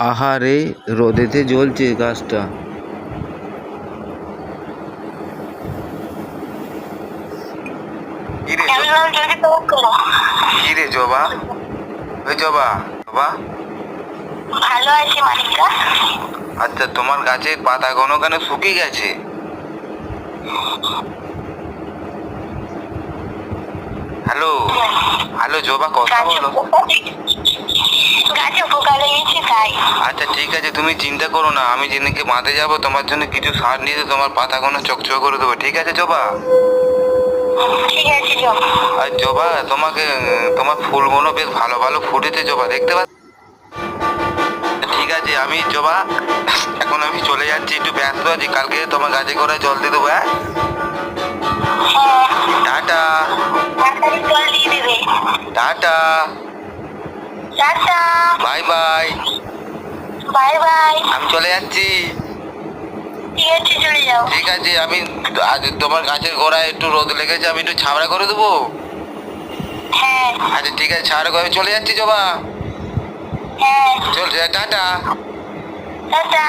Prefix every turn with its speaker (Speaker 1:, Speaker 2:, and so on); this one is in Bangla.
Speaker 1: আহারে, রোদেতে জ্বলছে গাছটা। কিরে জবা, ওই জবা জবা,
Speaker 2: ভালো আছি মানিকদা।
Speaker 1: আচ্ছা, তোমার গাছের পাতাগুলো কেন শুকিয়ে গেছে? হ্যালো হ্যালো জবা, কথা বলো।
Speaker 2: গাছে পোকা লেগেছে তাই।
Speaker 1: আচ্ছা ঠিক আছে, তুমি চিন্তা করো না, আমি যেদিনকে মাঠে যাবো তোমার জন্য কিছু সার নিয়ে তোমার পাতাগুলো চকচক করে দেবো, ঠিক আছে জবা?
Speaker 2: ঠিক আছে জবা।
Speaker 1: আর জবা, তোমাকে তোমার ফুলগুলো বেশ ভালো ভালো ফুটেছে জবা, দেখতে পাচ্ছ? ঠিক আছে, আমি জবা এখন আমি চলে যাচ্ছি, একটু ব্যস্ত আছি, কালকে তোমার গাছে করে জল দিয়ে দেবো। হ্যাঁ,
Speaker 2: হ্যাঁ,
Speaker 1: টাটা
Speaker 2: তাড়াতাড়ি জল দিয়ে দেবে।
Speaker 1: Tata,
Speaker 2: tata,
Speaker 1: bye bye,
Speaker 2: bye bye.
Speaker 1: আমি চলে যাচ্ছি।
Speaker 2: ঠিক আছে, চলে যাও।
Speaker 1: ঠিক আছে, আমি আজ তোমার গাছের গোড়ায় একটু রোদ লেগেছে, আমি একটু ছাবড়া করে দেবো।
Speaker 2: হ্যাঁ
Speaker 1: আচ্ছা ঠিক আছে, ছাবড়া করে চলে যাচ্ছি জবা,
Speaker 2: হ্যাঁ,
Speaker 1: চলছে, টাটা।
Speaker 2: টাটা।